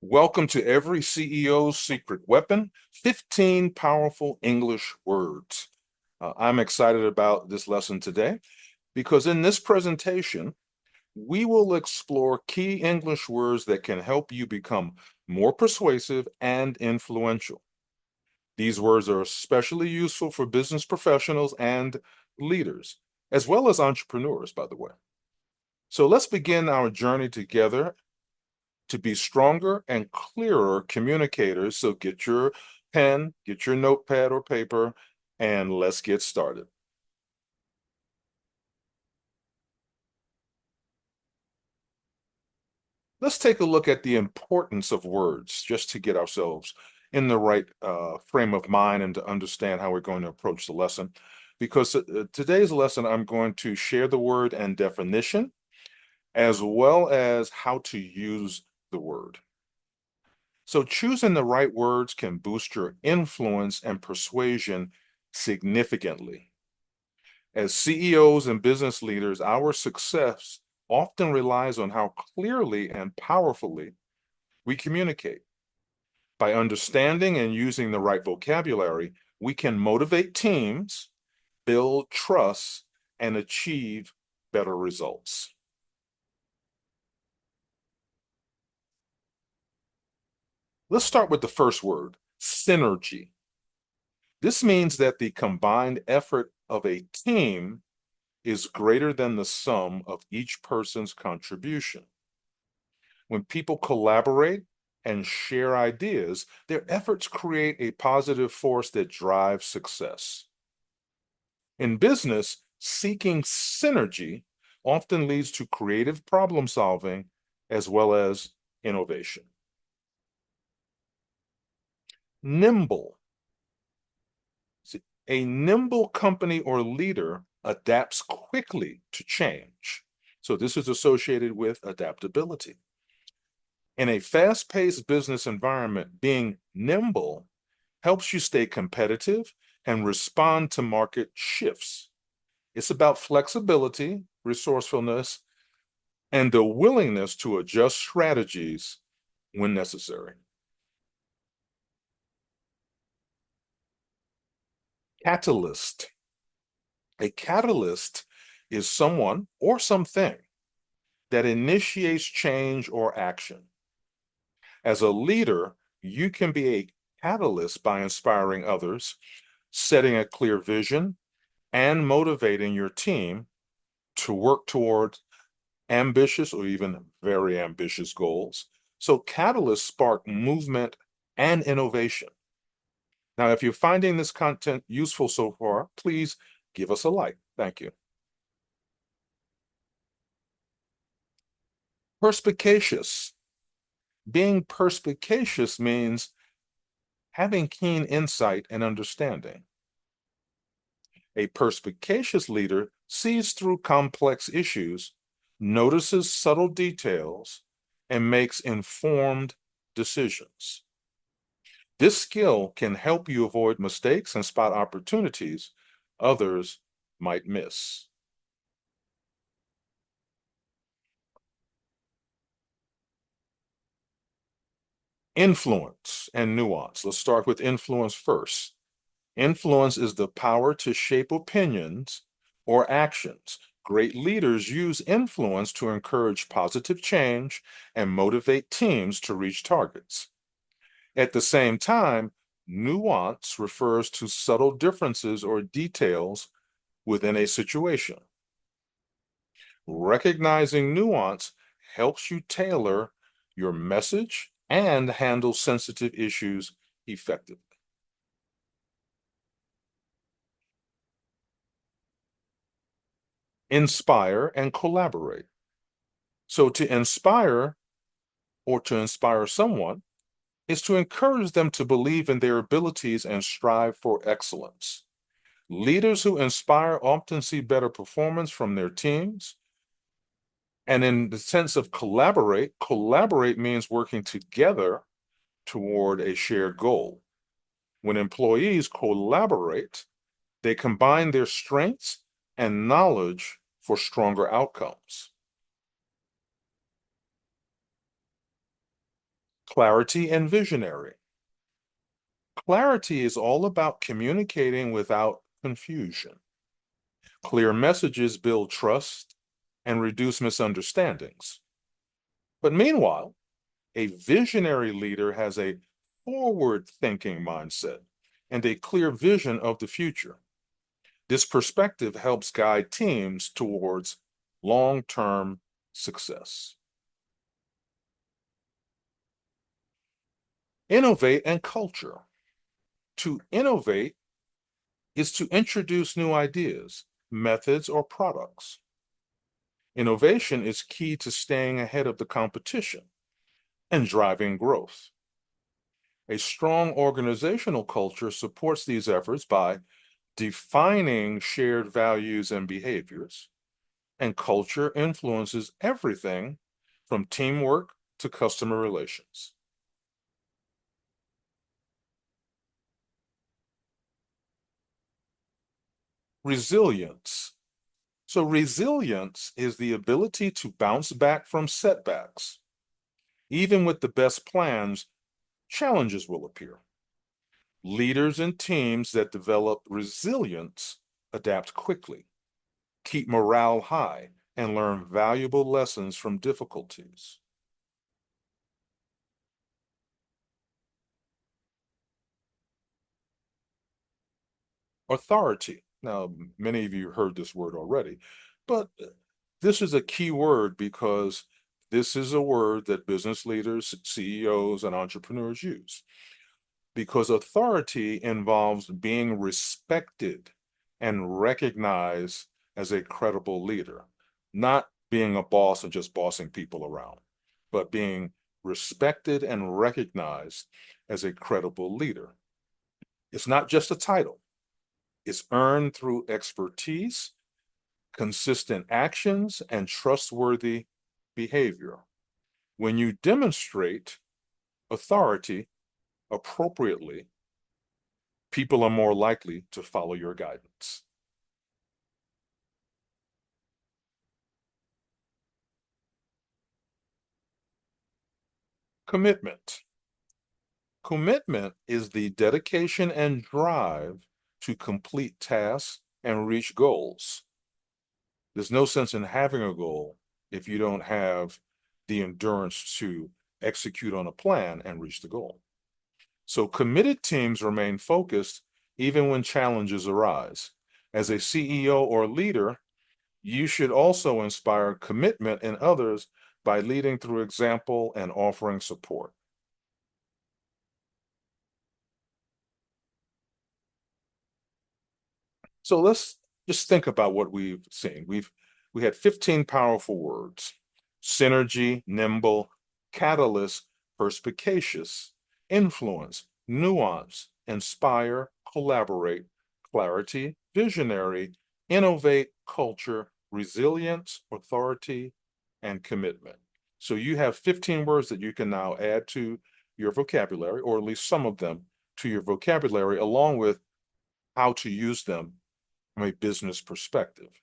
Welcome to every CEO's secret weapon, 15 powerful English words. I'm excited about this lesson today because in this presentation, we will explore key English words that can help you become more persuasive and influential. These words are especially useful for business professionals and leaders, as well as entrepreneurs, by the way. So let's begin our journey together to be stronger and clearer communicators. So get your pen, get your notepad or paper, and let's get started. Let's take a look at the importance of words just to get ourselves in the right frame of mind and to understand how we're going to approach the lesson. Because today's lesson, I'm going to share the word and definition, as well as how to use the word. So choosing the right words can boost your influence and persuasion significantly. As CEOs and business leaders, our success often relies on how clearly and powerfully we communicate. By understanding and using the right vocabulary, we can motivate teams, build trust, and achieve better results. Let's start with the first word, synergy. This means that the combined effort of a team is greater than the sum of each person's contribution. When people collaborate and share ideas, their efforts create a positive force that drives success. In business, seeking synergy often leads to creative problem solving as well as innovation. Nimble. A nimble company or leader adapts quickly to change. So this is associated with adaptability. In a fast-paced business environment, being nimble helps you stay competitive and respond to market shifts. It's about flexibility, resourcefulness, and the willingness to adjust strategies when necessary. Catalyst. A catalyst is someone or something that initiates change or action. As a leader, you can be a catalyst by inspiring others, setting a clear vision, and motivating your team to work toward ambitious or even very ambitious goals. So catalysts spark movement and innovation. Now, if you're finding this content useful so far, please give us a like. Thank you. Perspicacious. Being perspicacious means having keen insight and understanding. A perspicacious leader sees through complex issues, notices subtle details, and makes informed decisions. This skill can help you avoid mistakes and spot opportunities others might miss. Influence and nuance. Let's start with influence first. Influence is the power to shape opinions or actions. Great leaders use influence to encourage positive change and motivate teams to reach targets. At the same time, nuance refers to subtle differences or details within a situation. Recognizing nuance helps you tailor your message and handle sensitive issues effectively. Inspire and collaborate. So to inspire or to inspire someone is to encourage them to believe in their abilities and strive for excellence. Leaders who inspire often see better performance from their teams. And in the sense of collaborate means working together toward a shared goal. When employees collaborate, they combine their strengths and knowledge for stronger outcomes. Clarity and visionary. Clarity is all about communicating without confusion. Clear messages build trust and reduce misunderstandings. But meanwhile, a visionary leader has a forward-thinking mindset and a clear vision of the future. This perspective helps guide teams towards long-term success. Innovate and culture. To innovate is to introduce new ideas, methods, or products. Innovation is key to staying ahead of the competition and driving growth. A strong organizational culture supports these efforts by defining shared values and behaviors, and culture influences everything from teamwork to customer relations. Resilience. So resilience is the ability to bounce back from setbacks. Even with the best plans, challenges will appear. Leaders and teams that develop resilience adapt quickly, keep morale high, and learn valuable lessons from difficulties. Authority. Now, many of you heard this word already, but this is a key word because this is a word that business leaders, CEOs, and entrepreneurs use. Because authority involves being respected and recognized as a credible leader, not being a boss and just bossing people around, but being respected and recognized as a credible leader. It's not just a title, it's earned through expertise, consistent actions, and trustworthy behavior. When you demonstrate authority appropriately, people are more likely to follow your guidance. Commitment. Commitment is the dedication and drive to complete tasks and reach goals. There's no sense in having a goal if you don't have the endurance to execute on a plan and reach the goal. So committed teams remain focused even when challenges arise. As a CEO or leader, you should also inspire commitment in others by leading through example and offering support. So let's just think about what we've seen. We had 15 powerful words: synergy, nimble, catalyst, perspicacious, influence, nuance, inspire, collaborate, clarity, visionary, innovate, culture, resilience, authority, and commitment. So you have 15 words that you can now add to your vocabulary, or at least some of them to your vocabulary, along with how to use them from a business perspective.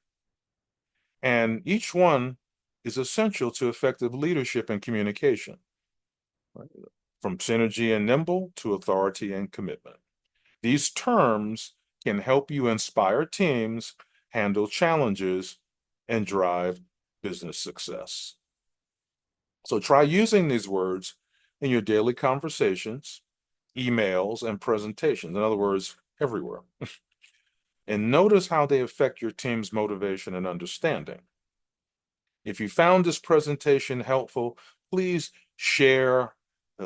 And each one is essential to effective leadership and communication, right? From synergy and nimble to authority and commitment. These terms can help you inspire teams, handle challenges, and drive business success. So try using these words in your daily conversations, emails, and presentations. In other words, everywhere. And notice how they affect your team's motivation and understanding. If you found this presentation helpful, please share,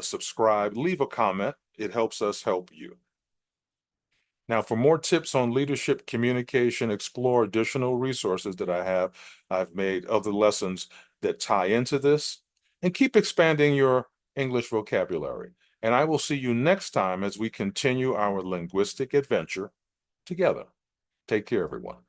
subscribe, leave a comment. It helps us help you. Now, for more tips on leadership communication, explore additional resources that I've made other lessons that tie into this, and keep expanding your English vocabulary. And I will see you next time as we continue our linguistic adventure together. Take care, everyone.